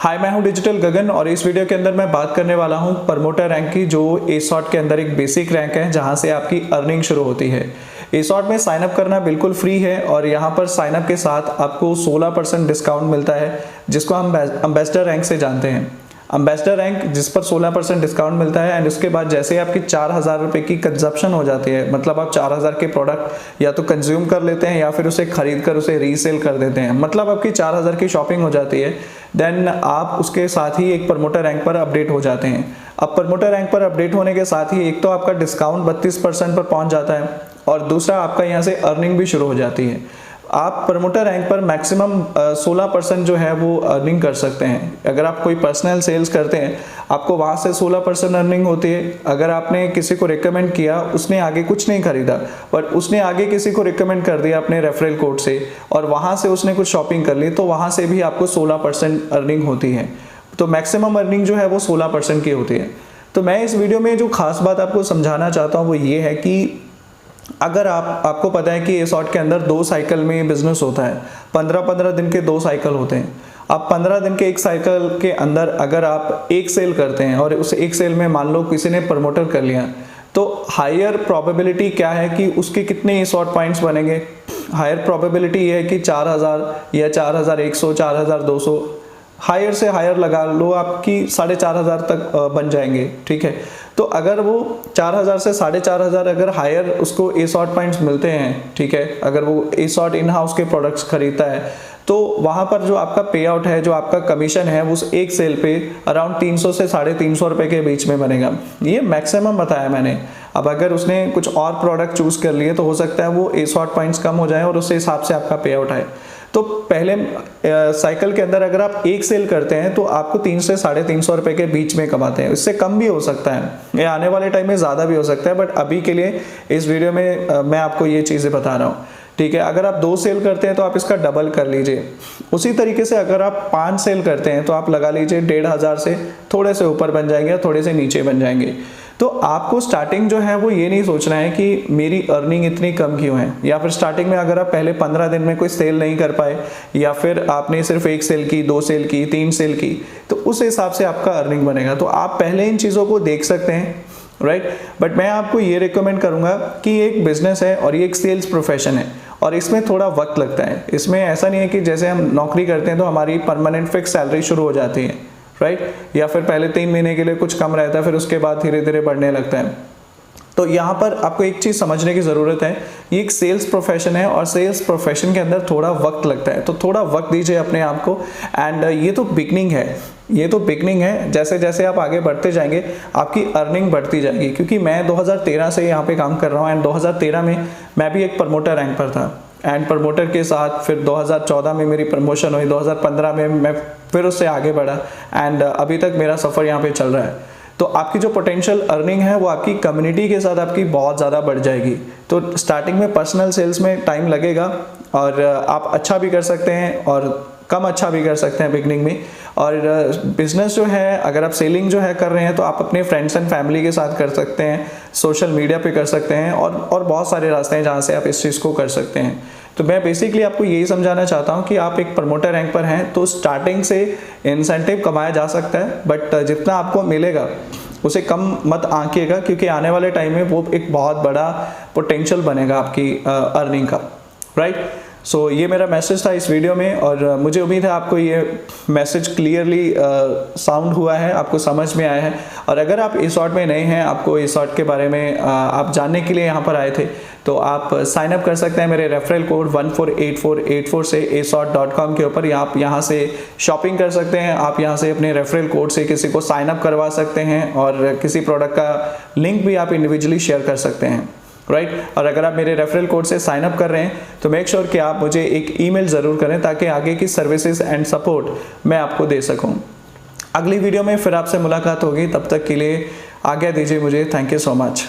हाय, मैं हूं डिजिटल गगन और इस वीडियो के अंदर मैं बात करने वाला हूं प्रमोटर रैंक की, जो एसॉट के अंदर एक बेसिक रैंक है जहां से आपकी अर्निंग शुरू होती है। एसॉट में साइन अप करना बिल्कुल फ्री है और यहां पर साइन अप के साथ आपको 16% डिस्काउंट मिलता है, जिसको हम एम्बेसडर रैंक से जानते हैं। एम्बेसडर रैंक जिस पर 16% डिस्काउंट मिलता है एंड उसके बाद जैसे आपकी 4000 रुपये की कंजप्शन हो जाती है, मतलब आप 4000 के प्रोडक्ट या तो कंज्यूम कर लेते हैं या फिर उसे खरीद कर उसे रीसेल कर देते हैं, मतलब आपकी 4000 की शॉपिंग हो जाती है, देन आप उसके साथ ही एक प्रमोटर रैंक पर अपडेट हो जाते हैं। अब प्रमोटर रैंक पर अपडेट होने के साथ ही एक तो आपका डिस्काउंट 32% पर पहुंच जाता है और दूसरा आपका यहाँ से अर्निंग भी शुरू हो जाती है। आप प्रमोटर रैंक पर मैक्सिमम 16% जो है वो अर्निंग कर सकते हैं। अगर आप कोई पर्सनल सेल्स करते हैं आपको वहाँ से 16% अर्निंग होती है। अगर आपने किसी को रिकमेंड किया, उसने आगे कुछ नहीं खरीदा बट उसने आगे किसी को रिकमेंड कर दिया अपने रेफरल कोड से और वहाँ से उसने कुछ शॉपिंग कर ली, तो वहाँ से भी आपको 16% अर्निंग होती है। तो मैक्सिमम अर्निंग जो है वो 16% की होती है। तो मैं इस वीडियो में जो खास बात आपको समझाना चाहता हूँ वो ये है कि अगर आपको पता है कि एसॉट के अंदर 2 साइकिल में बिजनेस होता है, 15-15 दिन के 2 साइकिल होते हैं। अब 15 दिन के एक साइकिल के अंदर अगर आप एक सेल करते हैं और उस एक सेल में मान लो किसी ने प्रमोटर कर लिया, तो हायर प्रोबेबिलिटी क्या है कि उसके कितने एसॉट पॉइंट्स बनेंगे। हायर प्रोबेबिलिटी ये है कि 4000 या 4100, 4200, हायर से हायर लगा लो आपकी 4500 तक बन जाएंगे। ठीक है, तो अगर वो 4000 से 4500 अगर हायर उसको एसॉट पॉइंट्स मिलते हैं, ठीक है, अगर वो एसॉट इन हाउस के प्रोडक्ट्स खरीदता है, तो वहाँ पर जो आपका पे आउट है, जो आपका कमीशन है, उस एक सेल पे अराउंड 300 से 350 रुपये के बीच में बनेगा। ये मैक्सिमम बताया मैंने। अब अगर उसने कुछ और प्रोडक्ट चूज कर लिए तो हो सकता है वो एसॉट पॉइंट्स कम हो जाए और उस हिसाब से आपका पे आउट आए। तो पहले साइकिल के अंदर अगर आप एक सेल करते हैं तो आपको 300 से 350 रुपये के बीच में कमाते हैं। इससे कम भी हो सकता है, ये आने वाले टाइम में ज़्यादा भी हो सकता है, बट अभी के लिए इस वीडियो में मैं आपको ये चीज़ें बता रहा हूँ। ठीक है, अगर आप 2 सेल करते हैं तो आप इसका डबल कर लीजिए। उसी तरीके से अगर आप 5 सेल करते हैं तो आप लगा लीजिए 1500 से थोड़े से ऊपर बन जाएंगे या थोड़े से नीचे बन जाएंगे। तो आपको स्टार्टिंग जो है वो ये नहीं सोचना है कि मेरी अर्निंग इतनी कम क्यों है, या फिर स्टार्टिंग में अगर आप पहले 15 दिन में कोई सेल नहीं कर पाए या फिर आपने सिर्फ 1 सेल की, 2 सेल की, 3 सेल की, तो उस हिसाब से आपका अर्निंग बनेगा। तो आप पहले इन चीज़ों को देख सकते हैं, राइट। बट मैं आपको ये रिकमेंड करूंगा कि एक बिजनेस है और ये एक सेल्स प्रोफेशन है और इसमें थोड़ा वक्त लगता है। इसमें ऐसा नहीं है कि जैसे हम नौकरी करते हैं तो हमारी परमानेंट फिक्स सैलरी शुरू हो जाती है, राइट, या फिर पहले 3 महीने के लिए कुछ कम रहता है, फिर उसके बाद धीरे धीरे बढ़ने लगता है। तो यहाँ पर आपको एक चीज़ समझने की ज़रूरत है, ये एक सेल्स प्रोफेशन है और सेल्स प्रोफेशन के अंदर थोड़ा वक्त लगता है। तो थोड़ा वक्त दीजिए अपने आप को एंड ये तो बिगनिंग है, ये तो बिगनिंग है। जैसे जैसे आप आगे बढ़ते जाएंगे आपकी अर्निंग बढ़ती जाएगी। क्योंकि मैं 2013 से यहाँ पे काम कर रहा हूँ एंड 2013 में मैं भी एक प्रमोटर रैंक पर था एंड प्रमोटर के साथ फिर 2014 में मेरी प्रमोशन हुई, 2015 में मैं फिर उससे आगे बढ़ा एंड अभी तक मेरा सफ़र यहाँ पे चल रहा है। तो आपकी जो पोटेंशियल अर्निंग है वो आपकी कम्युनिटी के साथ आपकी बहुत ज़्यादा बढ़ जाएगी। तो स्टार्टिंग में पर्सनल सेल्स में टाइम लगेगा और आप अच्छा भी कर सकते हैं और कम अच्छा भी कर सकते हैं बिगनिंग में। और बिजनेस जो है, अगर आप सेलिंग जो है कर रहे हैं तो आप अपने फ्रेंड्स एंड फैमिली के साथ कर सकते हैं, सोशल मीडिया पे कर सकते हैं और बहुत सारे रास्ते हैं जहाँ से आप इस चीज़ को कर सकते हैं। तो मैं बेसिकली आपको यही समझाना चाहता हूँ कि आप एक प्रमोटर रैंक पर हैं तो स्टार्टिंग से इंसेंटिव कमाया जा सकता है, बट जितना आपको मिलेगा उसे कम मत आंकिएगा, क्योंकि आने वाले टाइम में वो एक बहुत बड़ा पोटेंशियल बनेगा आपकी अर्निंग का, राइट। सो ये मेरा मैसेज था इस वीडियो में और मुझे उम्मीद है आपको ये मैसेज क्लियरली साउंड हुआ है, आपको समझ में आया है। और अगर आप एसॉट में नए हैं, आपको एसॉट के बारे में आप जानने के लिए यहाँ पर आए थे, तो आप साइन अप कर सकते हैं मेरे रेफरल कोड 148484 से asort.com के ऊपर। आप यहाँ से शॉपिंग कर सकते हैं, आप यहाँ से अपने रेफरल कोड से किसी को साइन अप करवा सकते हैं और किसी प्रोडक्ट का लिंक भी आप इंडिविजुअली शेयर कर सकते हैं, राइट। और अगर आप मेरे रेफरल कोड से साइन अप कर रहे हैं तो मेक श्योर कि आप मुझे एक ईमेल ज़रूर करें ताकि आगे की सर्विसेज एंड सपोर्ट मैं आपको दे सकूं। अगली वीडियो में फिर आपसे मुलाकात होगी, तब तक के लिए आज्ञा दीजिए मुझे। Thank you so much.